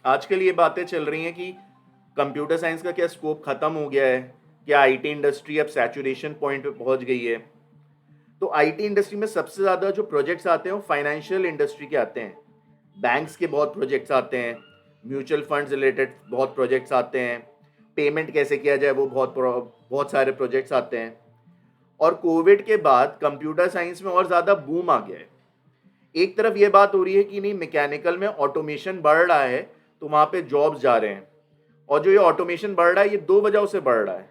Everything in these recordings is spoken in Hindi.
आजकल ये बातें चल रही हैं कि कंप्यूटर साइंस का क्या स्कोप खत्म हो गया है, क्या आईटी इंडस्ट्री अब सैचुरेशन पॉइंट पे पहुंच गई है। तो आईटी इंडस्ट्री में सबसे ज़्यादा जो प्रोजेक्ट्स आते हैं वो फाइनेंशियल इंडस्ट्री के आते हैं। बैंक्स के बहुत प्रोजेक्ट्स आते हैं, म्यूचुअल फंड्स रिलेटेड बहुत प्रोजेक्ट्स आते हैं, पेमेंट कैसे किया जाए वो बहुत सारे प्रोजेक्ट्स आते हैं। और कोविड के बाद कंप्यूटर साइंस में और ज़्यादा बूम आ गया है। एक तरफ ये बात हो रही है कि नहीं, मैकेनिकल में ऑटोमेशन बढ़ रहा है, तो वहाँ पे जॉब्स जा रहे हैं। और जो ये ऑटोमेशन बढ़ रहा है ये दो वजहों से बढ़ रहा है।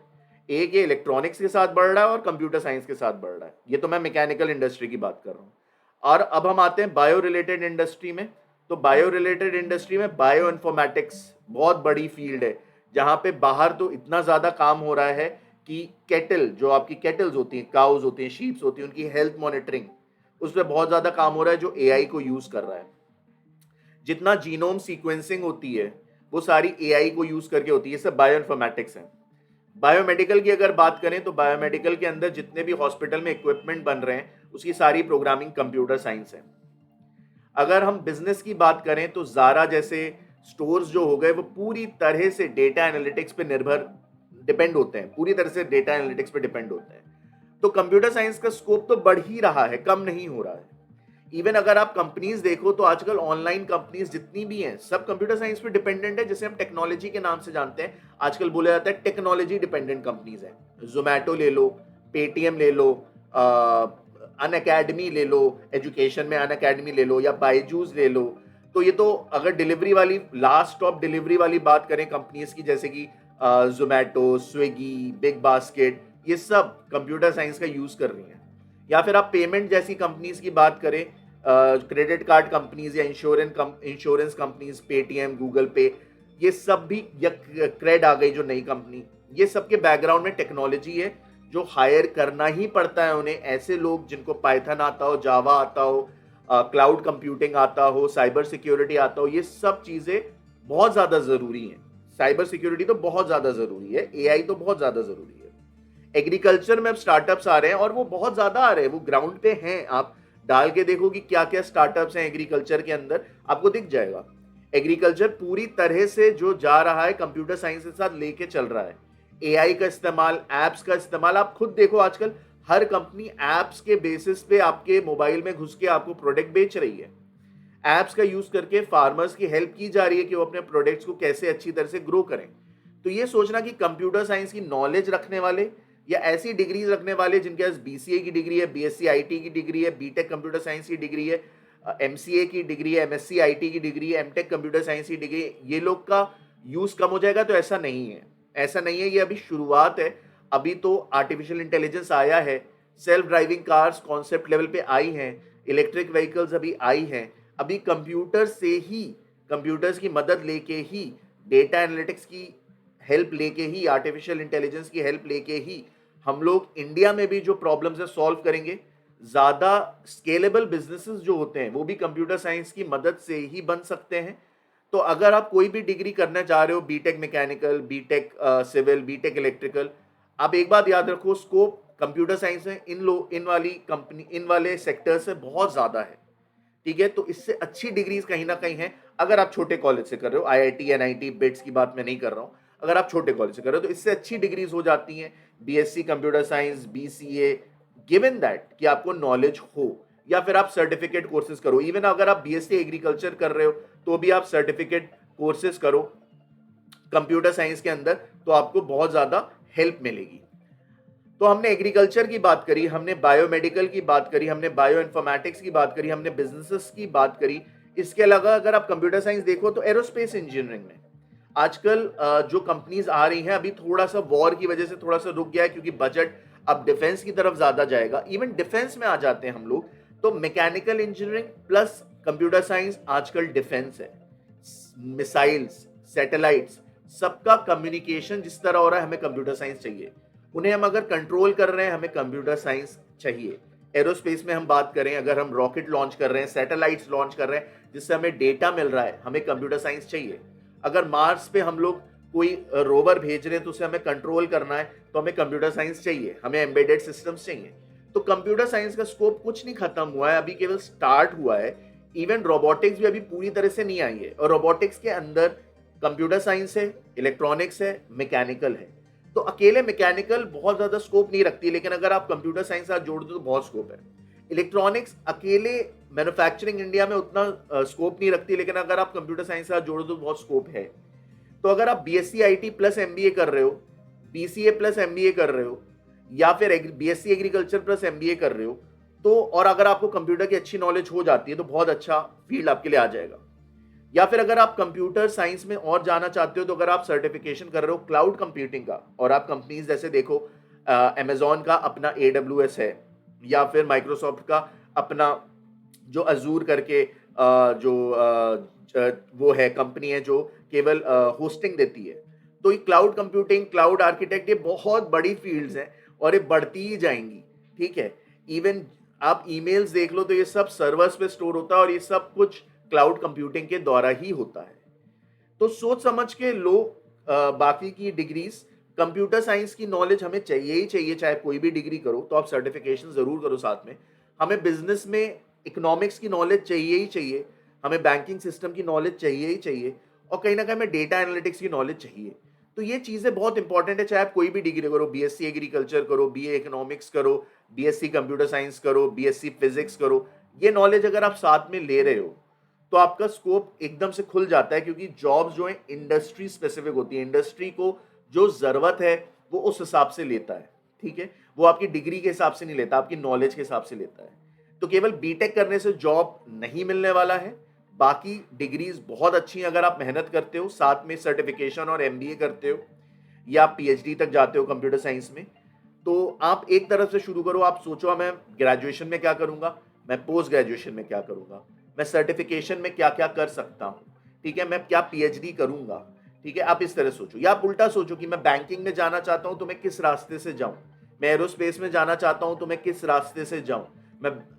एक, ये इलेक्ट्रॉनिक्स के साथ बढ़ रहा है और कंप्यूटर साइंस के साथ बढ़ रहा है। ये तो मैं मैकेनिकल इंडस्ट्री की बात कर रहा हूँ। और अब हम आते हैं बायो रिलेटेड इंडस्ट्री में। तो बायो रिलेटेड इंडस्ट्री में बायो इन्फॉर्मेटिक्स बहुत बड़ी फील्ड है, जहाँ पे बाहर तो इतना ज़्यादा काम हो रहा है कि केटल, जो आपकी केटल्स होती हैं, काउज होती हैं, शीप्स होती हैं, उनकी हेल्थ मॉनिटरिंग, उस पर बहुत ज़्यादा काम हो रहा है जो एआई को यूज़ कर रहा है। जितना जीनोम सीक्वेंसिंग होती है वो सारी एआई को यूज़ करके होती है। ये सब बायो इन्फॉर्मेटिक्स है। बायोमेडिकल की अगर बात करें तो बायोमेडिकल के अंदर जितने भी हॉस्पिटल में इक्विपमेंट बन रहे हैं उसकी सारी प्रोग्रामिंग कंप्यूटर साइंस है। अगर हम बिजनेस की बात करें तो ज़ारा जैसे स्टोर्स जो हो गए वो पूरी तरह से डेटा एनालिटिक्स पे निर्भर डिपेंड होते हैं, पूरी तरह से डेटा एनालिटिक्स पे डिपेंड होते हैं। तो कंप्यूटर साइंस का स्कोप तो बढ़ ही रहा है, कम नहीं हो रहा है। इवन अगर आप कंपनीज देखो तो आजकल ऑनलाइन कंपनीज जितनी भी हैं सब कंप्यूटर साइंस पे डिपेंडेंट है, जिसे हम टेक्नोलॉजी के नाम से जानते हैं। आजकल बोला जाता है टेक्नोलॉजी डिपेंडेंट कंपनीज हैं। जोमैटो ले लो, पेटीएम ले लो, अन अकेडमी ले लो, एजुकेशन में अन अकेडमी ले लो, या बायजूस ले लो। तो ये तो अगर डिलीवरी वाली, लास्ट स्टॉप डिलीवरी वाली बात करें कंपनीज की, जैसे कि जोमैटो, स्विगी, बिग बास्केट, ये सब कंप्यूटर साइंस का यूज कर रही हैं। या फिर आप पेमेंट जैसी कंपनीज की बात करें, क्रेडिट कार्ड कंपनीज या इंश्योरेंस कंपनीज, पेटीएम, गूगल पे, ये सब भी, या क्रेड आ गई जो नई कंपनी, ये सब के बैकग्राउंड में टेक्नोलॉजी है जो हायर करना ही पड़ता है उन्हें। ऐसे लोग जिनको पाइथन आता हो, जावा आता हो, क्लाउड कंप्यूटिंग आता हो, साइबर सिक्योरिटी आता हो, ये सब चीज़ें बहुत ज़्यादा ज़रूरी हैं। साइबर सिक्योरिटी तो बहुत ज़्यादा ज़रूरी है, एआई तो बहुत ज़्यादा ज़रूरी है। एग्रीकल्चर में अब स्टार्टअप्स आ रहे हैं और वो बहुत ज़्यादा आ रहे हैं, वो ग्राउंड पे हैं। आप डाल के देखो कि क्या क्या स्टार्टअप्स हैं एग्रीकल्चर के अंदर, आपको दिख जाएगा। एग्रीकल्चर पूरी तरह से जो जा रहा है कंप्यूटर साइंस के साथ लेके चल रहा है। एआई का इस्तेमाल, एप्स का इस्तेमाल, आप खुद देखो आजकल हर कंपनी एप्स के बेसिस पे आपके मोबाइल में घुस के आपको प्रोडक्ट बेच रही है। एप्स का यूज करके फार्मर्स की हेल्प की जा रही है कि वो अपने प्रोडक्ट्स को कैसे अच्छी तरह से ग्रो करें। तो ये सोचना कि कंप्यूटर साइंस की नॉलेज रखने वाले या ऐसी डिग्रीज रखने वाले जिनके पास बीसीए की डिग्री है, बीएससी आईटी की डिग्री है, बीटेक कंप्यूटर साइंस की डिग्री है, एमसीए की डिग्री है, एमएससी आईटी की डिग्री है, एमटेक कंप्यूटर साइंस की डिग्री है, ये लोग का यूज कम हो जाएगा? तो ऐसा नहीं है, ऐसा नहीं है। ये अभी शुरुआत है। अभी तो आर्टिफिशियल इंटेलिजेंस आया है, self driving cars concept level पे आई हैं, इलेक्ट्रिक व्हीकल्स अभी आई हैं। अभी कंप्यूटर से ही, कंप्यूटर्स की मदद लेके ही, डेटा एनालिटिक्स की हेल्प लेके ही, आर्टिफिशियल इंटेलिजेंस की हेल्प लेके ही हम लोग इंडिया में भी जो प्रॉब्लम्स है सॉल्व करेंगे। ज़्यादा स्केलेबल बिजनेसेस जो होते हैं वो भी कंप्यूटर साइंस की मदद से ही बन सकते हैं। तो अगर आप कोई भी डिग्री करना चाह रहे हो, BTech mechanical, BTech civil, BTech electrical, आप एक बात याद रखो, स्कोप कंप्यूटर साइंस में इन वाली कंपनी, इन वाले सेक्टर से बहुत ज़्यादा है। ठीक है, तो इससे अच्छी डिग्रीज कहीं ना कहीं है। अगर आप छोटे कॉलेज से कर रहे हो, आईआईटी, एनआईटी, बिट्स की बात मैं नहीं कर रहा हूँ, अगर आप छोटे कॉलेज से कर रहे हो तो इससे अच्छी डिग्रीज हो जाती हैं। BSc computer science, BCA, given that कि आपको नॉलेज हो, या फिर आप सर्टिफिकेट कोर्सेज करो। इवन अगर आप बीएससी एग्रीकल्चर कर रहे हो तो भी आप सर्टिफिकेट कोर्सेज करो कंप्यूटर साइंस के अंदर, तो आपको बहुत ज़्यादा हेल्प मिलेगी। तो हमने एग्रीकल्चर की बात करी, हमने बायोमेडिकल की बात करी, हमने बायो इन्फॉर्मेटिक्स की बात करी, हमने बिजनेसेस की बात करी। इसके अलावा अगर आप कंप्यूटर साइंस देखो तो एरोस्पेस इंजीनियरिंग में आजकल जो कंपनीज आ रही हैं, अभी थोड़ा सा वॉर की वजह से थोड़ा सा रुक गया है क्योंकि बजट अब डिफेंस की तरफ ज्यादा जाएगा। इवन डिफेंस में आ जाते हैं हम लोग, तो mechanical engineering plus computer science आजकल डिफेंस है। मिसाइल्स, सैटेलाइट्स, सबका कम्युनिकेशन जिस तरह हो रहा है, हमें कंप्यूटर साइंस चाहिए। उन्हें हम अगर कंट्रोल कर रहे हैं, हमें कंप्यूटर साइंस चाहिए। एरोस्पेस में हम बात करें, अगर हम रॉकेट लॉन्च कर रहे हैं, सैटेलाइट्स लॉन्च कर रहे हैं जिससे हमें डेटा मिल रहा है, हमें कंप्यूटर साइंस चाहिए। अगर मार्स पे हम लोग कोई रोवर भेज रहे हैं तो उसे हमें कंट्रोल करना है, तो हमें कंप्यूटर साइंस चाहिए, हमें एम्बेडेड सिस्टम्स चाहिए। तो कंप्यूटर साइंस का स्कोप कुछ नहीं खत्म हुआ है, अभी केवल स्टार्ट हुआ है। इवन रोबोटिक्स भी अभी पूरी तरह से नहीं आई है, और रोबोटिक्स के अंदर कंप्यूटर साइंस है, इलेक्ट्रॉनिक्स है, मैकेनिकल है। तो अकेले मैकेनिकल बहुत ज्यादा स्कोप नहीं रखती, लेकिन अगर आप कंप्यूटर साइंस साथ जोड़ दो तो बहुत स्कोप है। इलेक्ट्रॉनिक्स अकेले मैन्युफैक्चरिंग इंडिया में उतना स्कोप नहीं रखती, लेकिन अगर आप कंप्यूटर साइंस साथ जोड़ो तो बहुत स्कोप है। तो अगर आप बीएससी आईटी प्लस एमबीए कर रहे हो, बीसीए प्लस एमबीए कर रहे हो, या फिर बीएससी एग्रीकल्चर प्लस एमबीए कर रहे हो, तो और अगर आपको कंप्यूटर की अच्छी नॉलेज हो जाती है तो बहुत अच्छा फील्ड आपके लिए आ जाएगा। या फिर अगर आप कंप्यूटर साइंस में और जाना चाहते हो तो अगर आप सर्टिफिकेशन कर रहे हो क्लाउड कंप्यूटिंग का, और आप कंपनीज जैसे देखो अमेजॉन का अपना AWS है, या फिर माइक्रोसॉफ्ट का अपना जो अजूर करके वो है कंपनी है जो केवल होस्टिंग देती है। तो ये क्लाउड कंप्यूटिंग, क्लाउड आर्किटेक्ट, ये बहुत बड़ी फील्ड्स हैं और ये बढ़ती ही जाएंगी। ठीक है, इवन आप ईमेल्स देख लो तो ये सब सर्वर्स पे स्टोर होता है, और ये सब कुछ क्लाउड कंप्यूटिंग के द्वारा ही होता है। तो सोच समझ के लो बाकी की डिग्रीज। कंप्यूटर साइंस की नॉलेज हमें चाहिए ही चाहिए, चाहे कोई भी डिग्री करो तो आप सर्टिफिकेशन जरूर करो साथ में। हमें बिजनेस में इकोनॉमिक्स की नॉलेज चाहिए ही चाहिए, हमें बैंकिंग सिस्टम की नॉलेज चाहिए ही चाहिए, और कहीं ना कहीं हमें डेटा एनालिटिक्स की नॉलेज चाहिए। तो ये चीज़ें बहुत इंपॉर्टेंट है, चाहे आप कोई भी डिग्री करो, बीएससी एग्रीकल्चर करो, बीए इकोनॉमिक्स करो, बीएससी कंप्यूटर साइंस करो, बीएससी फिजिक्स करो। ये नॉलेज अगर आप साथ में ले रहे हो तो आपका स्कोप एकदम से खुल जाता है, क्योंकि जॉब्स जो है इंडस्ट्री स्पेसिफिक होती है। इंडस्ट्री को जो जरूरत है वो उस हिसाब से लेता है। ठीक है, वो आपकी डिग्री के हिसाब से नहीं लेता, आपकी नॉलेज के हिसाब से लेता है। तो केवल बीटेक करने से जॉब नहीं मिलने वाला है, बाकी डिग्रीज बहुत अच्छी हैं अगर आप मेहनत करते हो, साथ में सर्टिफिकेशन और एमबीए करते हो, या आप पीएचडी तक जाते हो कंप्यूटर साइंस में। तो आप एक तरफ से शुरू करो, आप सोचो मैं ग्रेजुएशन में क्या करूंगा, मैं पोस्ट ग्रेजुएशन में क्या करूंगा, मैं सर्टिफिकेशन में क्या क्या कर सकता हूँ, ठीक है, मैं क्या पीएचडी करूंगा। ठीक है, आप इस तरह सोचो। या आप उल्टा सोचो कि मैं बैंकिंग में जाना चाहता हूं तो मैं किस रास्ते से जाऊं, मैं एरोस्पेस में जाना चाहता हूं तो मैं किस रास्ते से जाऊं,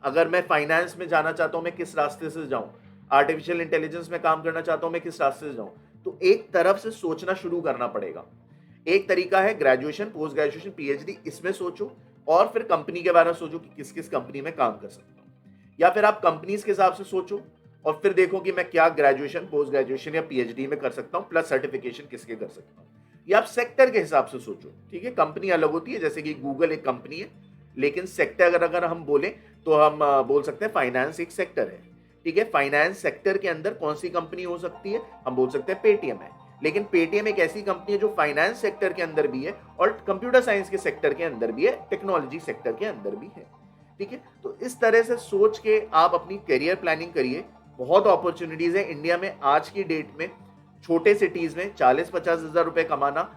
अगर मैं फाइनेंस में जाना चाहता हूं मैं किस रास्ते से जाऊं, आर्टिफिशियल इंटेलिजेंस में काम करना चाहता हूं मैं किस रास्ते से जाऊं। तो एक तरफ से सोचना शुरू करना पड़ेगा। एक तरीका है ग्रेजुएशन, पोस्ट ग्रेजुएशन, पीएचडी, इसमें सोचो, और फिर कंपनी के बारे में सोचो कि किस किस कंपनी में काम कर सकता हूं। या फिर आप कंपनीज के हिसाब से सोचो और फिर देखो कि मैं क्या ग्रेजुएशन, पोस्ट ग्रेजुएशन या पीएचडी में कर सकता हूं, प्लस सर्टिफिकेशन किसके कर सकता हूं। या आप सेक्टर के हिसाब से सोचो। ठीक है, कंपनी अलग होती है, जैसे कि गूगल एक कंपनी है, लेकिन सेक्टर अगर हम बोले तो हम बोल सकते हैं फाइनेंस एक सेक्टर है। ठीक है, फाइनेंस सेक्टर के अंदर कौन सी कंपनी हो सकती है, हम बोल सकते हैं पेटीएम है। लेकिन पेटीएम एक ऐसी कंपनी है जो फाइनेंस सेक्टर के अंदर भी है और कंप्यूटर साइंस के सेक्टर के अंदर भी है, टेक्नोलॉजी सेक्टर के अंदर भी है। ठीक है, तो इस तरह से सोच के आप अपनी करियर प्लानिंग करिए। बहुत अपॉर्चुनिटीज है इंडिया में आज की डेट में। छोटे सिटीज में 40-50 हजार रुपए कमाना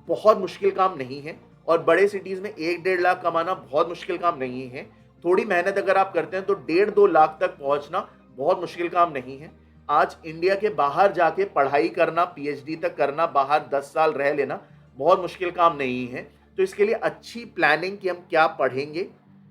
बहुत मुश्किल काम नहीं है, और बड़े सिटीज में 1-1.5 लाख कमाना बहुत मुश्किल काम नहीं है। थोड़ी मेहनत अगर आप करते हैं तो 1.5-2 लाख तक पहुंचना बहुत मुश्किल काम नहीं है। आज इंडिया के बाहर जाके पढ़ाई करना, पीएचडी तक करना, बाहर 10 साल रह लेना बहुत मुश्किल काम नहीं है। तो इसके लिए अच्छी प्लानिंग कि हम क्या पढ़ेंगे,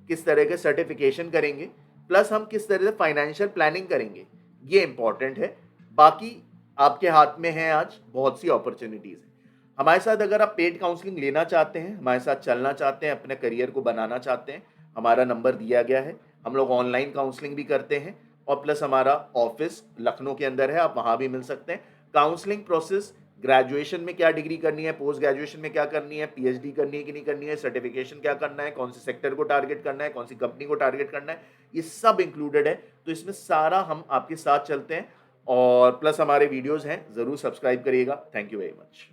किस तरह के सर्टिफिकेशन करेंगे, प्लस हम किस तरह से फाइनेंशियल प्लानिंग करेंगे, ये इंपॉर्टेंट है। बाकी आपके हाथ में है, आज बहुत सी अपॉर्चुनिटीज है। हमारे साथ अगर आप पेड काउंसलिंग लेना चाहते हैं, हमारे साथ चलना चाहते हैं, अपने करियर को बनाना चाहते हैं, हमारा नंबर दिया गया है। हम लोग ऑनलाइन काउंसलिंग भी करते हैं, और प्लस हमारा ऑफिस लखनऊ के अंदर है, आप वहां भी मिल सकते हैं। काउंसलिंग प्रोसेस, ग्रेजुएशन में क्या डिग्री करनी है, पोस्ट ग्रेजुएशन में क्या करनी है, पीएचडी करनी है कि नहीं करनी है, सर्टिफिकेशन क्या करना है, कौन से सेक्टर को टारगेट करना है, कौन सी कंपनी को टारगेट करना है, ये सब इंक्लूडेड है। तो इसमें सारा हम आपके साथ चलते हैं, और प्लस हमारे वीडियोस हैं, जरूर सब्सक्राइब करिएगा। Thank you very much.